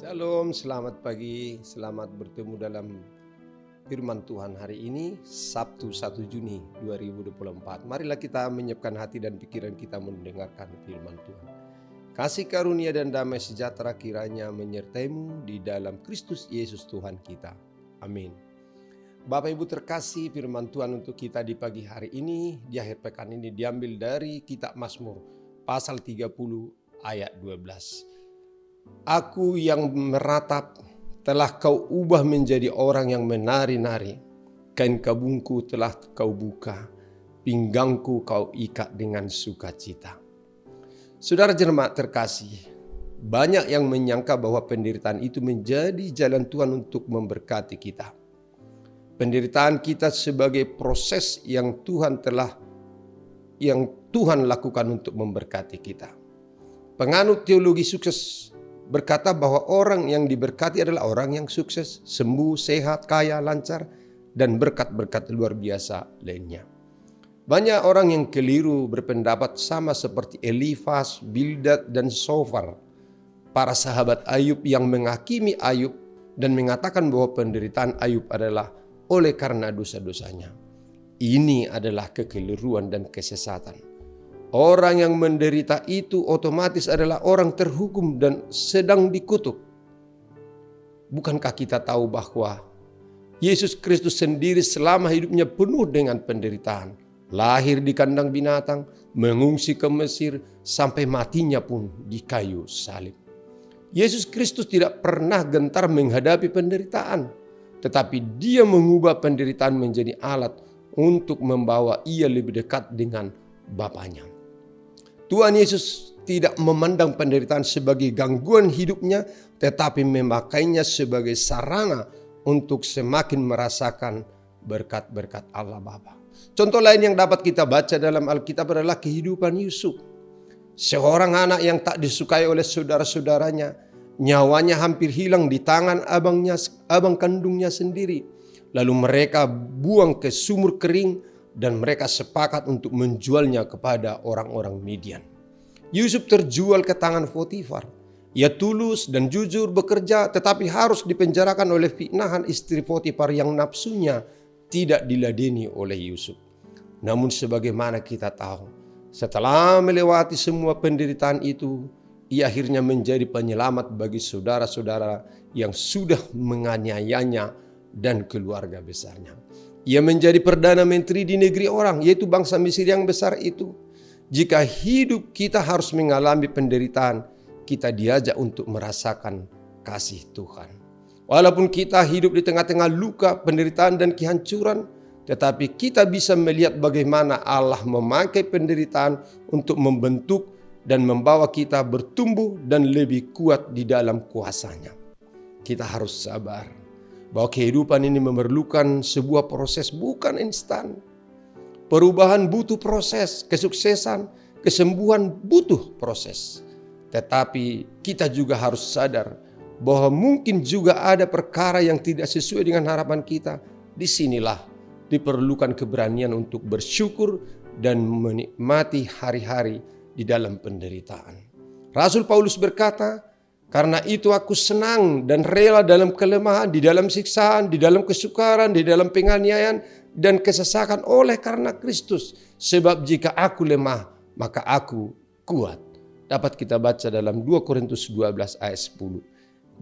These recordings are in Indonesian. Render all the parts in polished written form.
Shalom, selamat pagi, selamat bertemu dalam firman Tuhan hari ini, Sabtu 1 Juni 2024. Marilah kita menyiapkan hati dan pikiran kita mendengarkan firman Tuhan. Kasih karunia dan damai sejahtera kiranya menyertaimu di dalam Kristus Yesus Tuhan kita. Amin. Bapak Ibu terkasih, firman Tuhan untuk kita di pagi hari ini, di akhir pekan ini diambil dari kitab Mazmur, pasal 30 ayat 12. Aku yang meratap telah kau ubah menjadi orang yang menari-nari. Kain kabungku telah kau buka, pinggangku kau ikat dengan sukacita. Saudara jemaat terkasih, banyak yang menyangka bahwa penderitaan itu menjadi jalan Tuhan untuk memberkati kita. Penderitaan kita sebagai proses yang Tuhan lakukan untuk memberkati kita. Penganut teologi sukses berkata bahwa orang yang diberkati adalah orang yang sukses, sembuh, sehat, kaya, lancar, dan berkat-berkat luar biasa lainnya. Banyak orang yang keliru berpendapat sama seperti Elifas, Bildad, dan Sofar, para sahabat Ayub yang menghakimi Ayub dan mengatakan bahwa penderitaan Ayub adalah oleh karena dosa-dosanya. Ini adalah kekeliruan dan kesesatan. Orang yang menderita itu otomatis adalah orang terhukum dan sedang dikutuk. Bukankah kita tahu bahwa Yesus Kristus sendiri selama hidupnya penuh dengan penderitaan. Lahir di kandang binatang, mengungsi ke Mesir, sampai matinya pun di kayu salib. Yesus Kristus tidak pernah gentar menghadapi penderitaan. Tetapi dia mengubah penderitaan menjadi alat untuk membawa ia lebih dekat dengan Bapanya. Tuhan Yesus tidak memandang penderitaan sebagai gangguan hidupnya, tetapi memakainya sebagai sarana untuk semakin merasakan berkat-berkat Allah Bapa. Contoh lain yang dapat kita baca dalam Alkitab adalah kehidupan Yusuf. Seorang anak yang tak disukai oleh saudara-saudaranya, nyawanya hampir hilang di tangan abang kandungnya sendiri. Lalu mereka buang ke sumur kering dan mereka sepakat untuk menjualnya kepada orang-orang Midian. Yusuf terjual ke tangan Potifar. Ia tulus dan jujur bekerja, tetapi harus dipenjarakan oleh fitnahan istri Potifar yang nafsunya tidak diladeni oleh Yusuf. Namun sebagaimana kita tahu, setelah melewati semua penderitaan itu, ia akhirnya menjadi penyelamat bagi saudara-saudara yang sudah menganiayanya dan keluarga besarnya. Ia menjadi perdana menteri di negeri orang, yaitu bangsa Mesir yang besar itu. Jika hidup kita harus mengalami penderitaan, kita diajak untuk merasakan kasih Tuhan. Walaupun kita hidup di tengah-tengah luka, penderitaan, dan kehancuran, tetapi kita bisa melihat bagaimana Allah memakai penderitaan untuk membentuk dan membawa kita bertumbuh dan lebih kuat di dalam kuasa-Nya. Kita harus sabar bahwa kehidupan ini memerlukan sebuah proses, bukan instan. Perubahan butuh proses, kesuksesan, kesembuhan butuh proses. Tetapi kita juga harus sadar bahwa mungkin juga ada perkara yang tidak sesuai dengan harapan kita. Disinilah diperlukan keberanian untuk bersyukur dan menikmati hari-hari di dalam penderitaan. Rasul Paulus berkata, "Karena itu aku senang dan rela dalam kelemahan, di dalam siksaan, di dalam kesukaran, di dalam penganiayaan dan kesesakan oleh karena Kristus. Sebab jika aku lemah, maka aku kuat." Dapat kita baca dalam 2 Korintus 12 ayat 10.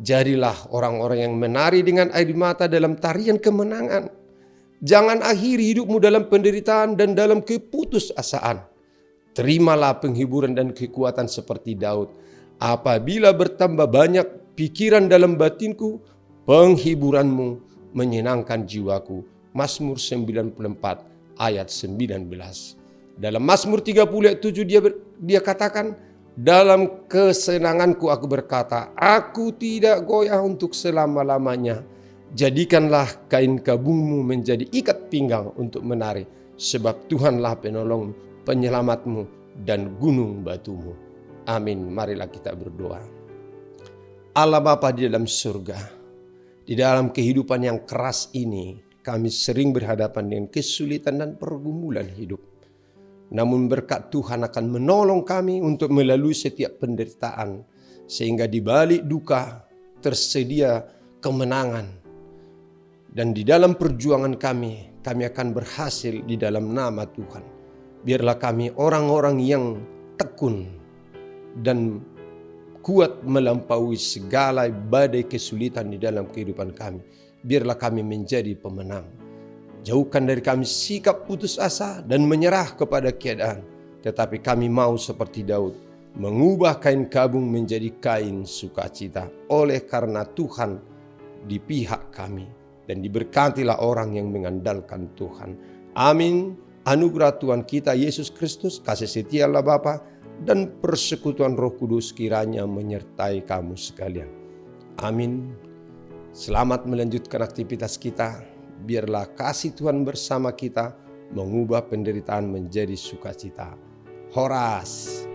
Jadilah orang-orang yang menari dengan air mata dalam tarian kemenangan. Jangan akhiri hidupmu dalam penderitaan dan dalam keputusasaan. Terimalah penghiburan dan kekuatan seperti Daud. Apabila bertambah banyak pikiran dalam batinku, penghiburanmu menyenangkan jiwaku. Mazmur 94 ayat 19. Dalam Mazmur 30 ayat 7 dia katakan, "Dalam kesenanganku aku berkata, aku tidak goyah untuk selama-lamanya. Jadikanlah kain kabungmu menjadi ikat pinggang untuk menari, sebab Tuhanlah penolongmu, penyelamatmu, dan gunung batumu." Amin. Marilah kita berdoa. Allah Bapa di dalam surga, di dalam kehidupan yang keras ini, kami sering berhadapan dengan kesulitan dan pergumulan hidup. Namun berkat Tuhan akan menolong kami untuk melalui setiap penderitaan. Sehingga di balik duka, tersedia kemenangan. Dan di dalam perjuangan kami akan berhasil di dalam nama Tuhan. Biarlah kami orang-orang yang tekun dan kuat melampaui segala badai kesulitan di dalam kehidupan kami. Biarlah kami menjadi pemenang. Jauhkan dari kami sikap putus asa dan menyerah kepada keadaan. Tetapi kami mau seperti Daud, mengubah kain kabung menjadi kain sukacita. Oleh karena Tuhan di pihak kami. Dan diberkatilah orang yang mengandalkan Tuhan. Amin. Anugerah Tuhan kita Yesus Kristus, kasih setia Allah Bapa, dan persekutuan Roh Kudus kiranya menyertai kamu sekalian. Amin. Selamat melanjutkan aktivitas kita. Biarlah kasih Tuhan bersama kita mengubah penderitaan menjadi sukacita. Horas.